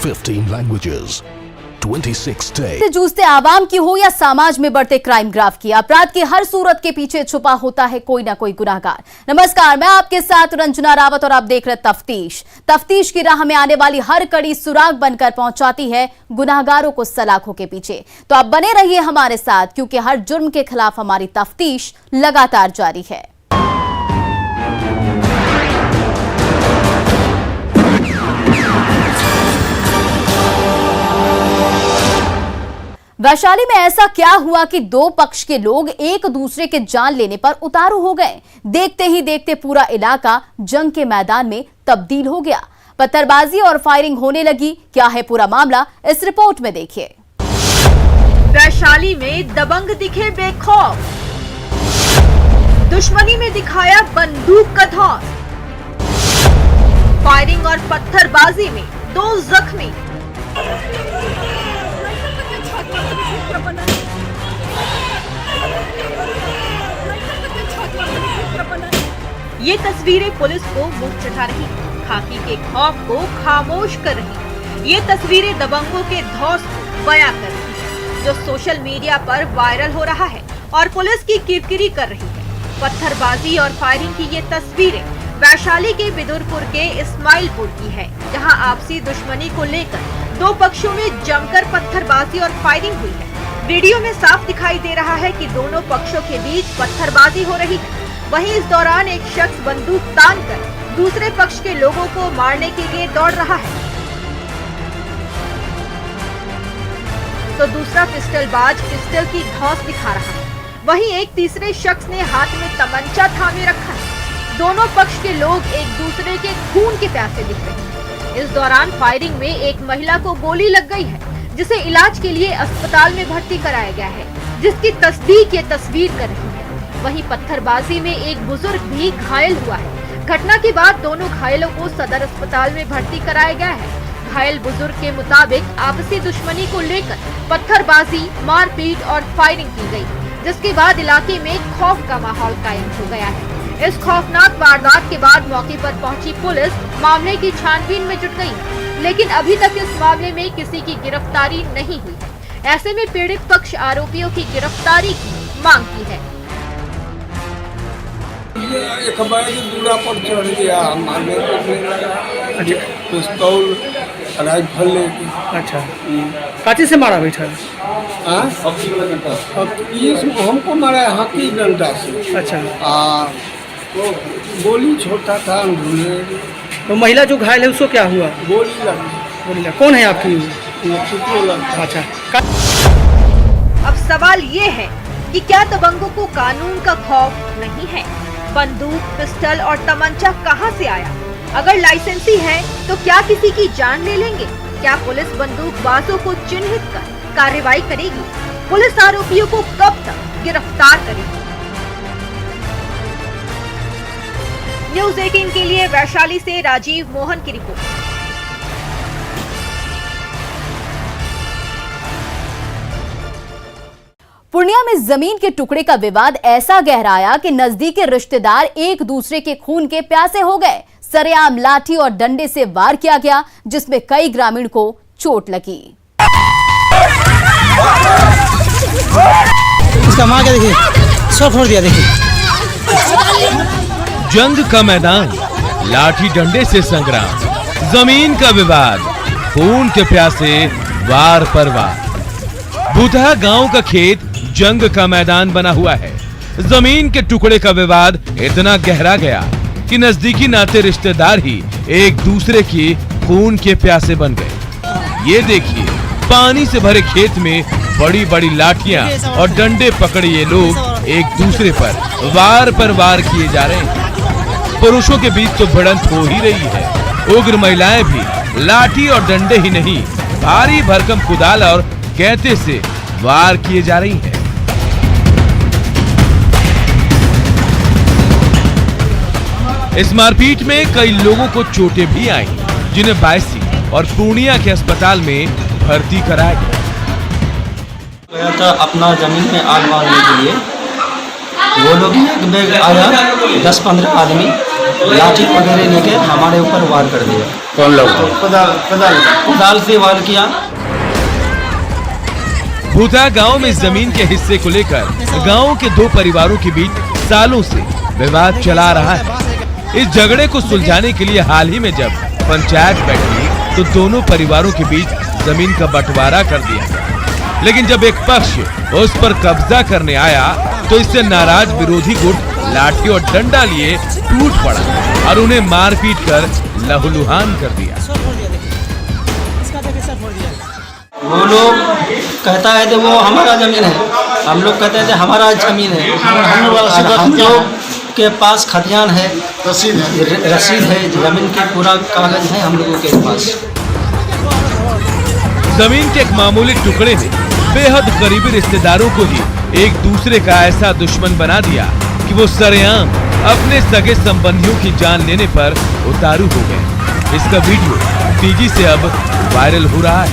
15 languages, 26 states. से जूझते आवाम की हो या समाज में बढ़ते क्राइम ग्राफ की, अपराध की हर सूरत के पीछे छुपा होता है कोई ना कोई गुनाहगार। नमस्कार, मैं आपके साथ रंजना रावत और आप देख रहे तफ्तीश की राह में आने वाली हर कड़ी सुराग बनकर पहुंचाती है गुनाहगारों को सलाखों के पीछे। तो आप बने रहिए हमारे साथ, क्योंकि हर जुर्म के खिलाफ हमारी तफ्तीश लगातार जारी है। वैशाली में ऐसा क्या हुआ कि दो पक्ष के लोग एक दूसरे के जान लेने पर उतारू हो गए। देखते ही देखते पूरा इलाका जंग के मैदान में तब्दील हो गया। पत्थरबाजी और फायरिंग होने लगी। क्या है पूरा मामला, इस रिपोर्ट में देखिए। वैशाली में दबंग दिखे बेखौफ, दुश्मनी में दिखाया बंदूक का धौंस। फायरिंग और पत्थरबाजी में 2 जख्मी। ये तस्वीरें पुलिस को मुंह चढ़ा रही, खाकी के खौफ को खामोश कर रही। ये तस्वीरें दबंगों के धौंस को बयां कर रही, जो सोशल मीडिया पर वायरल हो रहा है और पुलिस की किरकिरी कर रही है। पत्थरबाजी और फायरिंग की ये तस्वीरें वैशाली के बिदुरपुर के इस्माइलपुर की है, जहां आपसी दुश्मनी को लेकर 2 पक्षों में जमकर पत्थरबाजी और फायरिंग हुई है। वीडियो में साफ दिखाई दे रहा है कि दोनों पक्षों के बीच पत्थरबाजी हो रही है। वहीं इस दौरान एक शख्स बंदूक तानकर दूसरे पक्ष के लोगों को मारने के लिए दौड़ रहा है, तो दूसरा पिस्टलबाज पिस्टल की धौंस दिखा रहा है। वहीं एक तीसरे शख्स ने हाथ में तमंचा थामे रखा है। दोनों पक्ष के लोग एक दूसरे के खून के प्यासे दिख रहे हैं। इस दौरान फायरिंग में एक महिला को गोली लग गई है, जिसे इलाज के लिए अस्पताल में भर्ती कराया गया है, जिसकी तस्दीक ये तस्वीर कर रही है। वहीं पत्थरबाजी में एक बुजुर्ग भी घायल हुआ है। घटना के बाद दोनों घायलों को सदर अस्पताल में भर्ती कराया गया है। घायल बुजुर्ग के मुताबिक आपसी दुश्मनी को लेकर पत्थरबाजी, मारपीट और फायरिंग की गई, जिसके बाद इलाके में खौफ का माहौल कायम हो गया है। इस खौफनाक वारदात के बाद मौके पर पहुंची पुलिस मामले की छानबीन में जुट गई है, लेकिन अभी तक इस मामले में किसी की गिरफ्तारी नहीं हुई है। ऐसे में पीड़ित पक्ष आरोपियों की गिरफ्तारी की मांग की है। एक दूरा पर चढ़ गया, मारने लगा। पिस्तौल राइफल लेके। अच्छा, काची से मारा बैठा? हमको मारा है हाथी डंडा से। अच्छा, तो गोली छोटा था अंधुले। तो महिला जो घायल है उसको क्या हुआ? गोली लगी। कौन है आपकी? अच्छा, अब सवाल ये है कि क्या दबंगों को कानून का खौफ नहीं है? बंदूक, पिस्टल और तमंचा कहां से आया? अगर लाइसेंसी है तो क्या किसी की जान ले लेंगे? क्या पुलिस बंदूकबाजों को चिन्हित कर कार्रवाई करेगी? पुलिस आरोपियों को कब तक गिरफ्तार करेगी? न्यूज़ 18 के लिए वैशाली से राजीव मोहन की रिपोर्ट। पूर्णिया में जमीन के टुकड़े का विवाद ऐसा गहराया कि नजदीकी रिश्तेदार एक दूसरे के खून के प्यासे हो गए। सरेआम लाठी और डंडे से वार किया गया, जिसमें कई ग्रामीण को चोट लगी। इसका मार के देखिए, सब फोड़ दिया। देखिए, जंग का मैदान, लाठी डंडे से संग्राम, जमीन का विवाद, खून के प्यासे वार पर वार। बुधा गांव का खेत जंग का मैदान बना हुआ है। जमीन के टुकड़े का विवाद इतना गहरा गया कि नजदीकी नाते रिश्तेदार ही एक दूसरे के खून के प्यासे बन गए। ये देखिए, पानी से भरे खेत में बड़ी बड़ी लाठियां और डंडे पकड़े ये लोग एक दूसरे पर वार किए जा रहे हैं। पुरुषों के बीच तो भिड़ंत हो ही रही है। उग्र महिलाएं भी लाठी और डंडे ही नहीं, भारी भरकम कुदाल और कैंते से वार किए जा रही हैं। इस मारपीट में कई लोगों को चोटें भी आई, जिन्हें बायसी और पूर्णिया के अस्पताल में भर्ती कराया गया था अपना जमीन में आग बांधने के लिए। वो लोग एक बैग आया 10-15 आदमी, लाठी वगैरह लेके हमारे ऊपर वार कर दिया। कौन लोग? कुदाल से वार किया। भूतहा गांव में जमीन के हिस्से को लेकर गांव के दो परिवारों के बीच सालों से विवाद चला रहा है। इस झगड़े को सुलझाने के लिए हाल ही में जब पंचायत बैठी तो दोनों परिवारों के बीच जमीन का बंटवारा कर दिया। लेकिन जब एक पक्ष उस पर कब्जा करने आया तो इससे नाराज विरोधी गुट लाठी और डंडा लिए टूट पड़ा और उन्हें मारपीट कर लहूलुहान कर दिया। वो लोग कहता है कि वो हमारा जमीन है, हम लोग कहते हैं कि हमारा जमीन है। हम लोग के पास खतियान है, रसीद है, जमीन के पूरा कागज है हम लोगों के पास। जमीन के एक मामूली टुकड़े ने बेहद करीबी रिश्तेदारों को ही एक दूसरे का ऐसा दुश्मन बना दिया कि वो सरेआम अपने सगे संबंधियों की जान लेने पर उतारू हो गए। इसका वीडियो तेजी से अब वायरल हो रहा है।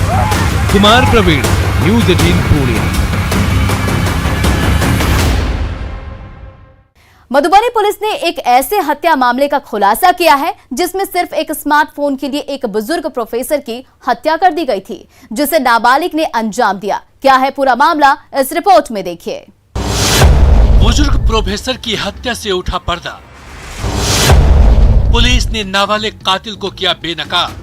कुमार प्रवीण, न्यूज़ 18 पुणे। मधुबनी पुलिस ने एक ऐसे हत्या मामले का खुलासा किया है जिसमें सिर्फ एक स्मार्टफोन के लिए एक बुजुर्ग प्रोफेसर की हत्या कर दी गई थी, जिसे नाबालिग ने अंजाम दिया। क्या है पूरा मामला, इस रिपोर्ट में देखिए। बुजुर्ग प्रोफेसर की हत्या से उठा पर्दा। पुलिस ने नाबालिग कातिल को किया बेनकाब।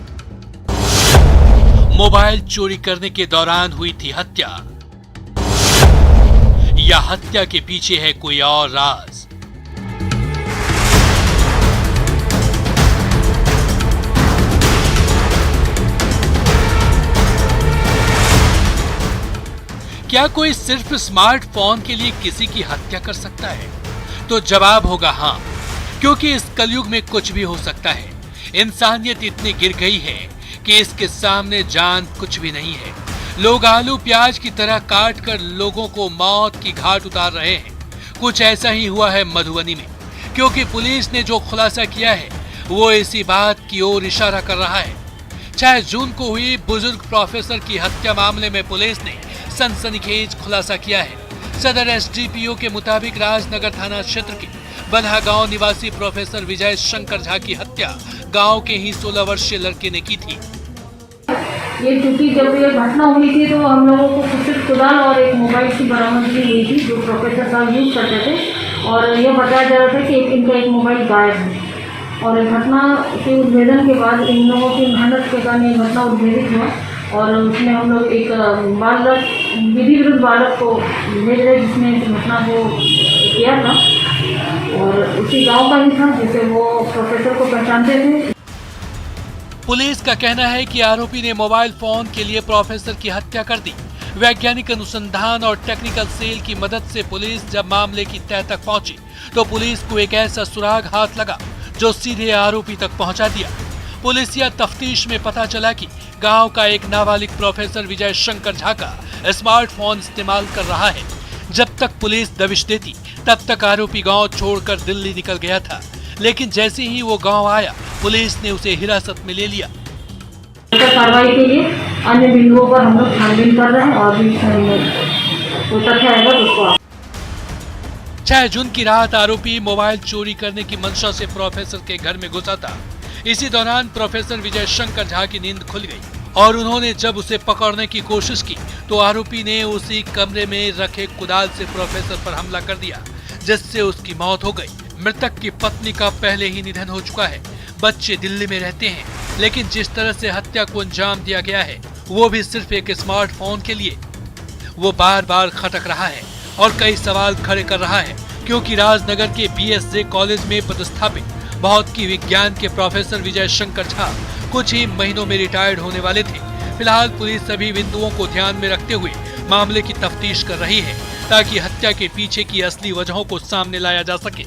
मोबाइल चोरी करने के दौरान हुई थी हत्या, या हत्या के पीछे है कोई और राज? क्या कोई सिर्फ स्मार्टफोन के लिए किसी की हत्या कर सकता है? तो जवाब होगा हाँ, क्योंकि इस कलयुग में कुछ भी हो सकता है। इंसानियत इतनी गिर गई है कि इसके सामने जान कुछ भी नहीं है। लोग आलू प्याज की तरह काट कर लोगों को मौत की घाट उतार रहे हैं। कुछ ऐसा ही हुआ है मधुबनी में, क्योंकि पुलिस ने जो खुलासा किया है वो इसी बात की ओर इशारा कर रहा है। 6 जून को हुई बुजुर्ग प्रोफेसर की हत्या मामले में पुलिस ने सनसनीखेज खुलासा किया है। सदर एसडीपीओ के मुताबिक राजनगर थाना क्षेत्र के बन्हा गांव निवासी प्रोफेसर विजय शंकर झा की हत्या गांव के ही 16 वर्षीय लड़के ने की थी। ये क्योंकि जब ये घटना हुई थी तो हम लोगों को कुछ कुदाल और एक मोबाइल की बरामदगी हुई थी जो प्रोफेसर साहब यूज करते थे, और यह बताया जा रहा था कि इनका एक मोबाइल गायब है। और इस घटना के उद्भेदन के बाद इन लोगों की मेहनत के कारण ये घटना उद्भेदित हुआ, और उसमें हम लोग एक बालक, विधि विरुद्ध बालक को भेज रहे जिसने इस घटना को किया था, और उसी गांव का ही था जिसे वो प्रोफेसर को पहचानते थे। पुलिस का कहना है कि आरोपी ने मोबाइल फोन के लिए प्रोफेसर की हत्या कर दी। वैज्ञानिक अनुसंधान और टेक्निकल सेल की मदद से पुलिस जब मामले की तह तक पहुंची तो पुलिस को एक ऐसा सुराग हाथ लगा जो सीधे आरोपी तक पहुंचा दिया। पुलिसिया तफ्तीश में पता चला कि गांव का एक नाबालिग प्रोफेसर विजय शंकर झा का स्मार्टफोन इस्तेमाल कर रहा है। जब तक पुलिस दबिश देती तब तक आरोपी गांव छोड़कर दिल्ली निकल गया था, लेकिन जैसे ही वो गांव आया पुलिस ने उसे हिरासत में ले लिया। कार्रवाई के लिए अन्य बिंदुओं पर हम लोग छानबीन कर रहे हैं और भी कोई तथ्य आएगा तो उसको 6 जून की रात आरोपी मोबाइल चोरी करने की मंशा से प्रोफेसर के घर में घुसा था। इसी दौरान प्रोफेसर विजय शंकर झा की नींद खुल गई और उन्होंने जब उसे पकड़ने की कोशिश की तो आरोपी ने उसी कमरे में रखे कुदाल से प्रोफेसर पर हमला कर दिया, जिससे उसकी मौत हो गई। मृतक की पत्नी का पहले ही निधन हो चुका है। बच्चे दिल्ली में रहते हैं, लेकिन जिस तरह से हत्या को अंजाम दिया गया है वो भी सिर्फ एक स्मार्टफोन के लिए, वो बार बार खटक रहा है और कई सवाल खड़े कर रहा है, क्योंकि राजनगर के बीएसजे कॉलेज में पदस्थापित भौतिकी विज्ञान के प्रोफेसर विजय शंकर झा कुछ ही महीनों में रिटायर्ड होने वाले थे। फिलहाल पुलिस सभी बिंदुओं को ध्यान में रखते हुए मामले की तफ्तीश कर रही है ताकि हत्या के पीछे की असली वजहों को सामने लाया जा सके।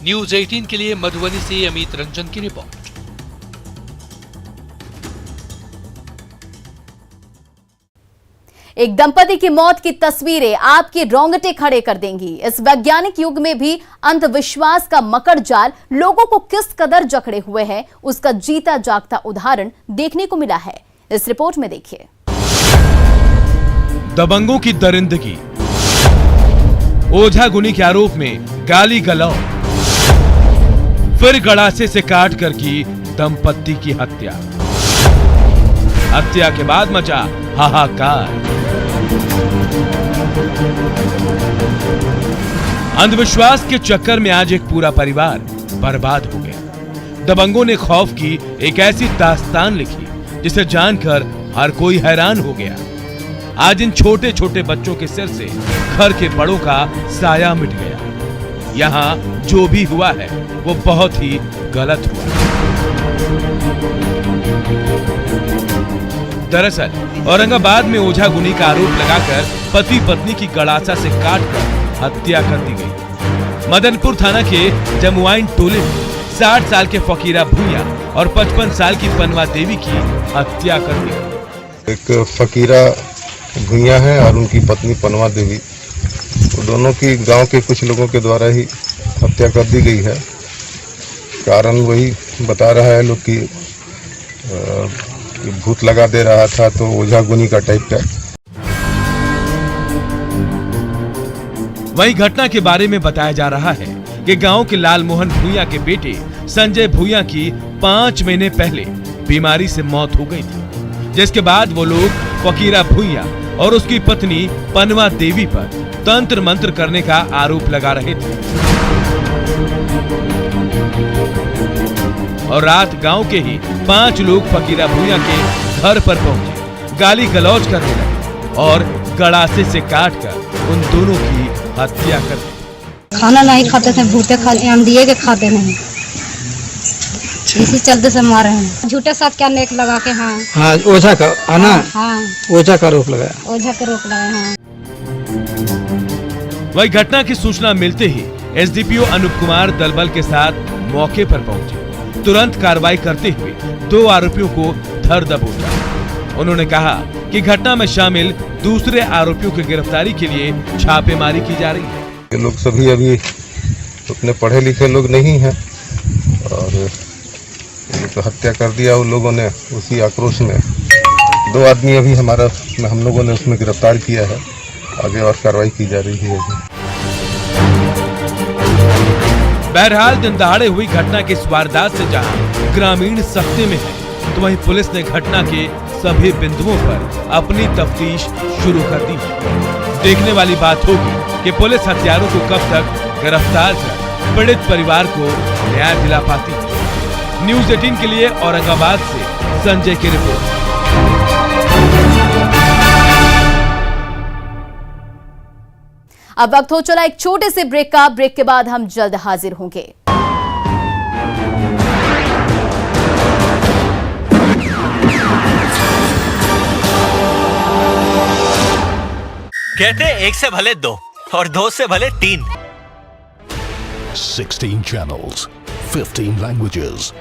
न्यूज़ 18 के लिए मधुबनी से अमित रंजन की रिपोर्ट। एक दंपति की मौत की तस्वीरें आपके रोंगटे खड़े कर देंगी। इस वैज्ञानिक युग में भी अंधविश्वास का मकर जाल लोगों को किस कदर जकड़े हुए है, उसका जीता जागता उदाहरण देखने को मिला है। इस रिपोर्ट में देखिए। दबंगों की दरिंदगी, ओझा गुनी के आरोप में गाली गलौज, फिर गड़ासे से काट कर की दंपत्ति की हत्या। हत्या के बाद मचा हाहाकार। अंधविश्वास के चक्कर में आज एक पूरा परिवार बर्बाद हो गया। दबंगों ने खौफ की एक ऐसी दास्तान लिखी जिसे जानकर हर कोई हैरान हो गया। आज इन छोटे छोटे बच्चों के सिर से घर के बड़ों का साया मिट गया। यहाँ जो भी हुआ है वो बहुत ही गलत हुआ। दरअसल औरंगाबाद में ओझा गुनी का आरोप लगाकर पति पत्नी की गड़ासा से काटकर हत्या कर दी गई। मदनपुर थाना के जमुआइन टोले में 60 साल के फकीरा भूया और 55 साल की पनवा देवी की हत्या कर दी गई। एक फकीरा भूया है और उनकी पत्नी पनवा देवी, तो दोनों की गांव के कुछ लोगों के द्वारा ही हत्या कर दी गई है। कारण वही बता रहा है लोग कि भूत लगा दे रहा था, तो ओझा गुनी का टाइप का। वही घटना के बारे में बताया जा रहा है कि गांव के लालमोहन भूया के बेटे संजय भूया की 5 महीने पहले बीमारी से मौत हो गई थी, जिसके बाद वो लोग फकीरा भूया और उसकी पत्नी पनवा देवी पर तंत्र मंत्र करने का आरोप लगा रहे थे। और रात गांव के ही 5 लोग फकीरा भूया के घर पर पहुंचे, गाली गलौज करने लगे और गड़ासे से काटकर उन दोनों की हत्या कर दी। खाना नहीं खाते थे, भूते अंडिये के खाते नहीं, इसी चलते से मारे हैं। झूठे साथ क्या नेक लगा के। हाँ ओझा का आना। हाँ ओझा का रोक लगाया। ओझा का रोक लगाया। हाँ। वही घटना की सूचना मिलते ही एसडीपीओ अनूप कुमार दलबल के साथ मौके पर पहुंचे। तुरंत कार्रवाई करते हुए 2 आरोपियों को धर दबोचा। उन्होंने कहा कि घटना में शामिल दूसरे आरोपियों की गिरफ्तारी के लिए छापेमारी की जा रही है। ये लोग सभी अभी उतने पढ़े लिखे लोग नहीं हैं और तो हत्या कर दिया उन लोगों ने। उसी आक्रोश में 2 आदमी अभी हम लोगों ने उसमें गिरफ्तार किया है। आगे और कार्रवाई की जा रही है। बहरहाल दिन दहाड़े हुई घटना की इस वारदात से जहां ग्रामीण सख्ते में है, तो वहीं पुलिस ने घटना के सभी बिंदुओं पर अपनी तफ्तीश शुरू कर दी है। देखने वाली बात होगी कि पुलिस हत्यारों को कब तक गिरफ्तार कर पीड़ित परिवार को न्याय दिला पाती है। न्यूज़ 18 के लिए औरंगाबाद से संजय की रिपोर्ट। अब वक्त हो चला एक छोटे से ब्रेक का। ब्रेक के बाद हम जल्द हाजिर होंगे। कहते 1 से भले 2 और 2 से भले 3। 16 channels, 15 languages,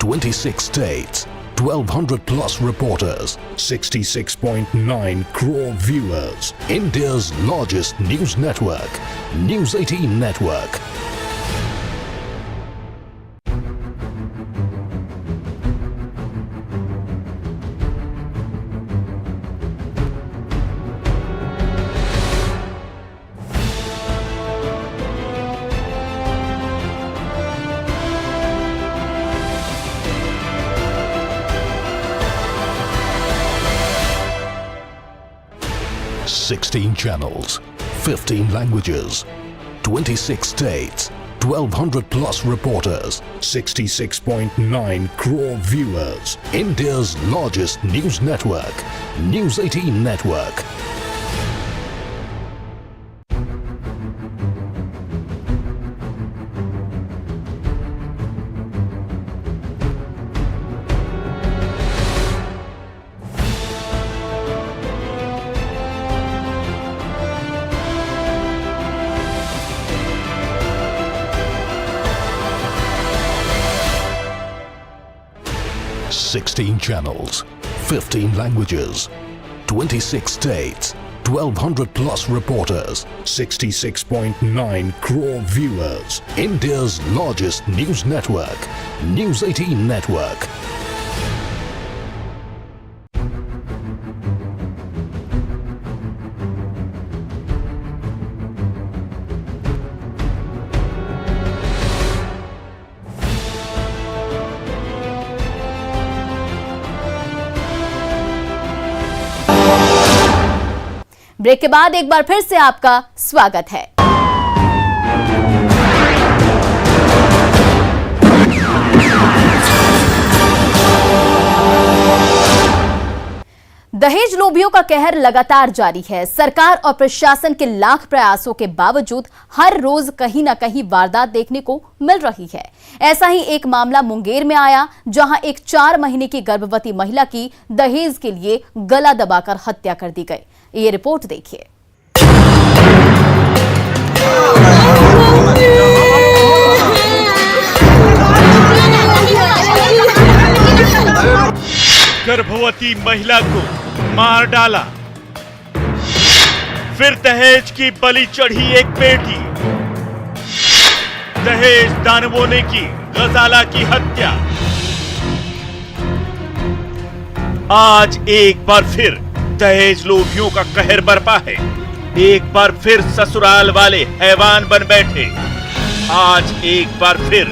26 states, 1200 plus reporters, 66.9 crore viewers. India's largest news network, News 18 Network. Sixteen channels, 15 languages, 26 states, 1200 plus reporters, 66.9 crore viewers. India's largest news network, News 18 Network. Sixteen channels, 15 languages, 26 states, 1200 plus reporters, 66.9 crore viewers. India's largest news network, News 18 Network. Break के बाद एक बार फिर से आपका स्वागत है। दहेज लोभियों का कहर लगातार जारी है। सरकार और प्रशासन के लाख प्रयासों के बावजूद हर रोज कहीं ना कहीं वारदात देखने को मिल रही है। ऐसा ही एक मामला मुंगेर में आया, जहां एक 4 महीने की गर्भवती महिला की दहेज के लिए गला दबाकर हत्या कर दी गई। ये रिपोर्ट देखिए। गर्भवती महिला को मार डाला, फिर दहेज की बलि चढ़ी एक बेटी। दहेज दानवों ने की गजाला की हत्या। आज एक बार फिर दहेज लोभियों का कहर बरपा है। एक बार फिर ससुराल वाले हैवान बन बैठे। आज एक बार फिर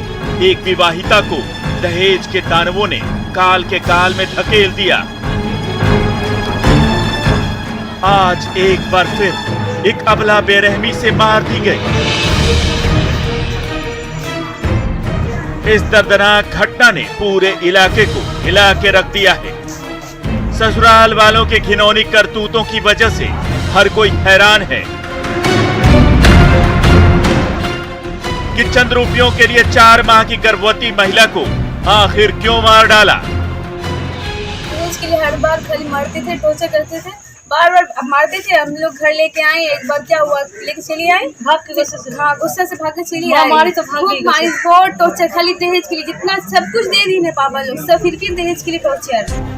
एक विवाहिता को दहेज के दानवों ने काल के काल में धकेल दिया। आज एक बार फिर एक अबला बेरहमी से मार दी गई। इस दर्दनाक घटना ने पूरे इलाके को हिला के रख दिया है। ससुराल वालों के घिनौनी करतूतों की वजह से हर कोई हैरान है कि चंद रुपयों के लिए 4 माह की गर्भवती महिला को आखिर क्यों मार डाला। इसके लिए हर बार खाली मारते थे, टॉर्चर करते थे, बार बार मारते थे। हम लोग घर लेके आए, एक बार क्या हुआ, लेके चली आई, भाग के गुस्से से, हाँ गुस्सा से भाग के चली आई। मारी तो भाग गई, मारी बहुत टॉर्चर, खाली दहेज के लिए जितना सब कुछ दे दी है पापा लोग, सब फिर भी दहेज के लिए टॉर्चर।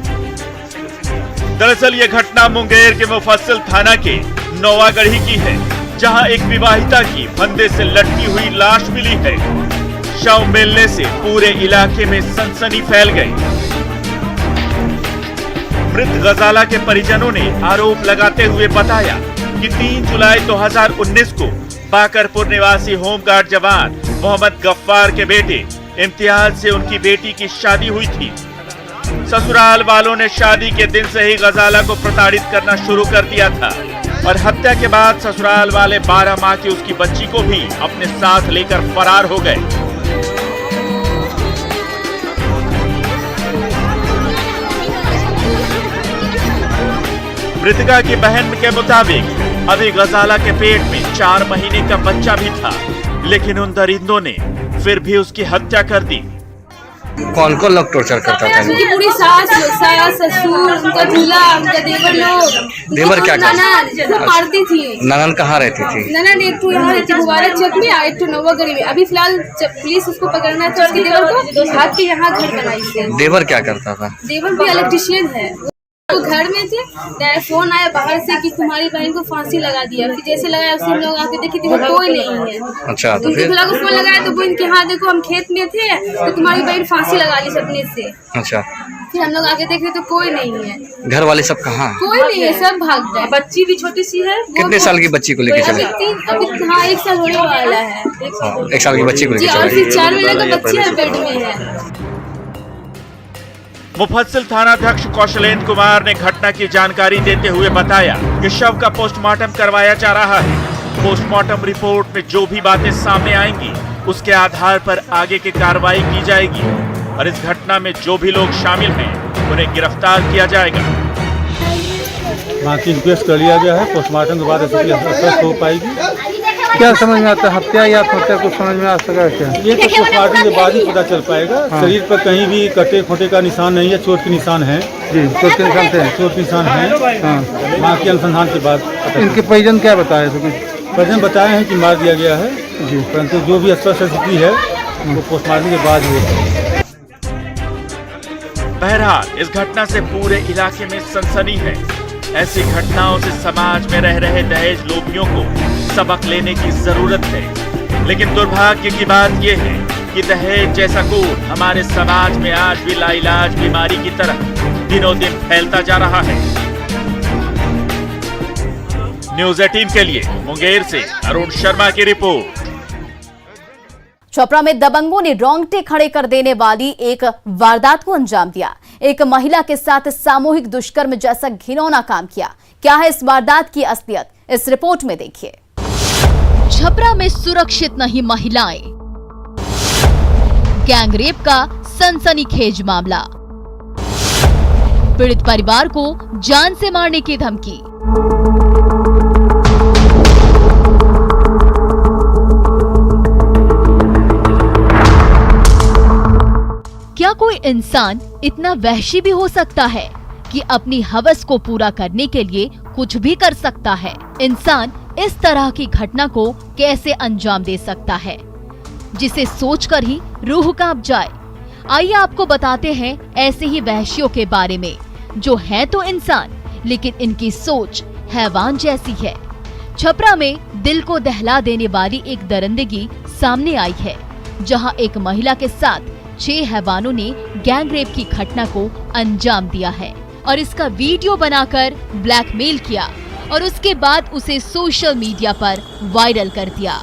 दरअसल ये घटना मुंगेर के मुफस्सिल थाना के नौवागढ़ी की है, जहां एक विवाहिता की फंदे से लटकी हुई लाश मिली है। शव मिलने से पूरे इलाके में सनसनी फैल गई। मृत गजाला के परिजनों ने आरोप लगाते हुए बताया कि 3 जुलाई 2019 को बाकरपुर निवासी होमगार्ड जवान मोहम्मद गफ्फार के बेटे इम्तियाज से उनकी बेटी की शादी हुई थी। ससुराल वालों ने शादी के दिन से ही गजाला को प्रताड़ित करना शुरू कर दिया था और हत्या के बाद ससुराल वाले 12 माह की उसकी बच्ची को भी अपने साथ लेकर फरार हो गए। मृतका की बहन के मुताबिक अभी गजाला के पेट में 4 महीने का बच्चा भी था, लेकिन उन दरिंदों ने फिर भी उसकी हत्या कर दी। कौन कौन लोग टॉर्चर करता था? उनकी पूरी सास ससुर, उनका दूल्हा, उनका देवर लोग। देवर क्या करती? मारती थी। ननन कहाँ रहती थी? ननन एक तो यहाँ रहती मुबारक चौक में, एक तो नौवागढ़ी में। अभी फिलहाल पुलिस उसको पकड़ना चाह रही है, देवर को भाग के यहाँ घर बनाई से। देवर क्या करता था? देवर भी इलेक्ट्रिशियन है। वो घर में थे, फोन आया बाहर से कि तुम्हारी बहन को फांसी लगा दिया। फिर जैसे लगाया उसे हम लोग आके देखे थे, वो कोई नहीं है। अच्छा, तो फिर फोन लगाया तो वो इनके हाँ देखो हम खेत में थे तो तुम्हारी बहन फांसी लगा ली सपने से। अच्छा, फिर हम लोग आके देखे तो कोई नहीं है। घर वाले सब कहाँ? कोई नहीं है, सब भाग गए। बच्ची भी छोटी सी है। कितने साल की बच्ची को लेके चले? अभी हाँ 1 साल होने वाला है। 1 साल की बच्ची को लेके चले। और फिर 4 महीने का बच्ची है, बेड में है। मुफस्सिल थानाध्यक्ष कौशलेंद्र कुमार ने घटना की जानकारी देते हुए बताया कि शव का पोस्टमार्टम करवाया जा रहा है। पोस्टमार्टम रिपोर्ट में जो भी बातें सामने आएंगी उसके आधार पर आगे की कार्रवाई की जाएगी और इस घटना में जो भी लोग शामिल हैं उन्हें गिरफ्तार किया जाएगा। बाकी इंक्वेस्ट कर लिया गया है, पोस्टमार्टम के बाद स्पष्ट हो पाएगी। क्या समझ में आता है, हत्या या आत्महत्या कुछ समझ में आ सका है क्या? ये तो पोस्टमार्टम के बाद ही पता चल पाएगा। हाँ। शरीर पर कहीं भी कटे खोटे का निशान नहीं है, चोट के निशान है। जी, चोट के निशान थे, चोट के निशान है। हाँ, वहाँ के अनुसंधान के बाद इनके परिजन क्या बताए? परिजन बताए हैं कि मार दिया गया है जी, परंतु जो भी स्पष्ट स्थिति है वो पोस्टमार्टम के बाद ही। बहरहाल इस घटना से पूरे इलाके में सनसनी है। ऐसी घटनाओं से समाज में रह रहे दहेज लोभियों को सबक लेने की जरूरत है। लेकिन दुर्भाग्य की बात यह है कि दहेज जैसा कूट हमारे समाज में आज भी लाइलाज बीमारी की तरह दिनों दिन फैलता जा रहा है। न्यूज़ 18 के लिए मुंगेर से अरुण शर्मा की रिपोर्ट। चोपड़ा में दबंगों ने रोंगटे खड़े कर देने वाली एक वारदात को अंजाम दिया। एक महिला के साथ सामूहिक दुष्कर्म जैसा घिनौना काम किया। क्या है इस वारदात की असलियत, इस रिपोर्ट में देखिए। छपरा में सुरक्षित नहीं महिलाएं, गैंगरेप का सनसनीखेज मामला, पीड़ित परिवार को जान से मारने की धमकी। क्या कोई इंसान इतना वहशी भी हो सकता है कि अपनी हवस को पूरा करने के लिए कुछ भी कर सकता है? इंसान इस तरह की घटना को कैसे अंजाम दे सकता है, जिसे सोचकर ही रूह कांप जाए। आइए आपको बताते हैं ऐसे ही वहशियों के बारे में, जो हैं तो इंसान लेकिन इनकी सोच हैवान जैसी है। छपरा में दिल को दहला देने वाली एक दरिंदगी सामने आई है, जहां एक महिला के साथ 6 हैवानों ने गैंगरेप की घटना को अंजाम दिया है और इसका वीडियो बनाकर ब्लैकमेल किया और उसके बाद उसे सोशल मीडिया पर वायरल कर दिया।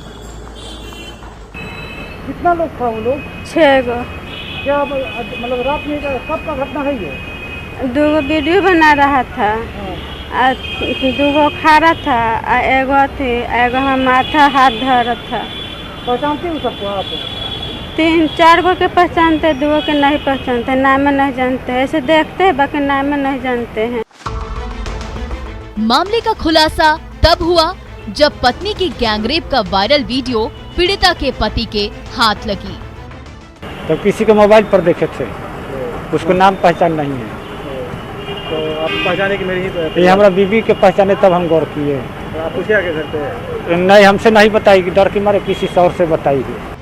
कितना लोग था वो लोग? 6 गो। क्या मतलब रात में कब का घटना है ये? 2 गो वीडियो बना रहा था, 2 गो खा रहा था, एगो हम माथा हाथ धर रहा था। पहचानते हो सबको आप? 3-4 गो के पहचानते, 2 गो के नहीं पहचानते, नाम में नहीं जानते, ऐसे देखते हैं बाकी नाम में नहीं जानते हैं। मामले का खुलासा तब हुआ जब पत्नी की गैंगरेप का वायरल वीडियो पीड़िता के पति के हाथ लगी। तो किसी के मोबाइल पर देखे थे, उसको नाम पहचान नहीं है। तो आप पहचाने की मेरी ये हमारा बीबी के पहचाने तब हम गौर किए। आप पूछे आगे करते? नहीं, हमसे नहीं बताई कि डर के मारे किसी और से बताई है।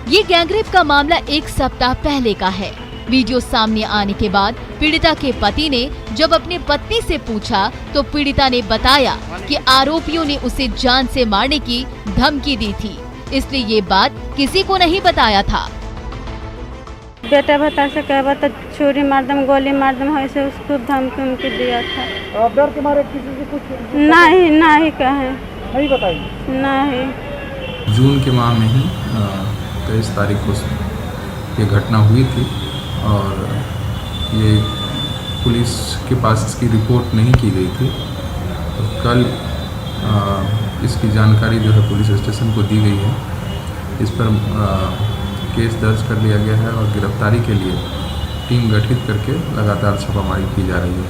ये गैंगरेप का मामला 1 सप्ताह पहले का है। वीडियो सामने आने के बाद पीड़िता के पति ने जब अपनी पत्नी से पूछा तो पीड़िता ने बताया कि आरोपियों ने उसे जान से मारने की धमकी दी थी, इसलिए ये बात किसी को नहीं बताया था। बेटा बता से कहवा तो छुरी मार दम, गोली मार दम, ऐसे उसको धमकी दिया था। आप डर के मारे किसी से कुछ नहीं कहे, नहीं बताई? नहीं। जून के माह में ही 23 तारीख को ये घटना हुई थी और ये पुलिस के पास इसकी रिपोर्ट नहीं की गई थी। तो कल इसकी जानकारी जो है पुलिस स्टेशन को दी गई है। इस पर केस दर्ज कर लिया गया है और गिरफ्तारी के लिए टीम गठित करके लगातार छापामारी की जा रही है।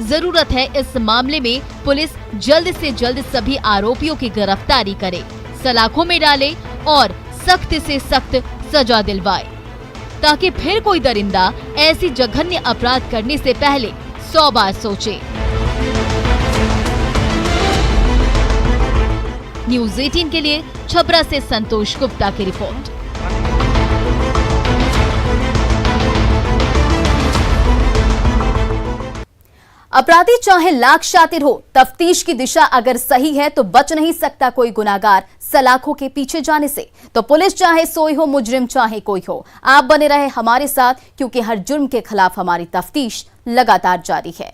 जरूरत है इस मामले में पुलिस जल्द से जल्द सभी आरोपियों की गिरफ्तारी करे, सलाखों में डाले और सख्त से सख्त सजा दिलवाए, ताकि फिर कोई दरिंदा ऐसी जघन्य अपराध करने से पहले 100 बार सोचे। न्यूज़ 18 के लिए छपरा से संतोष गुप्ता की रिपोर्ट। अपराधी चाहे लाख शातिर हो, तफ्तीश की दिशा अगर सही है तो बच नहीं सकता कोई गुनाहगार सलाखों के पीछे जाने से। तो पुलिस चाहे सोई हो, मुजरिम चाहे कोई हो, आप बने रहे हमारे साथ, क्योंकि हर जुर्म के खिलाफ हमारी तफ्तीश लगातार जारी है।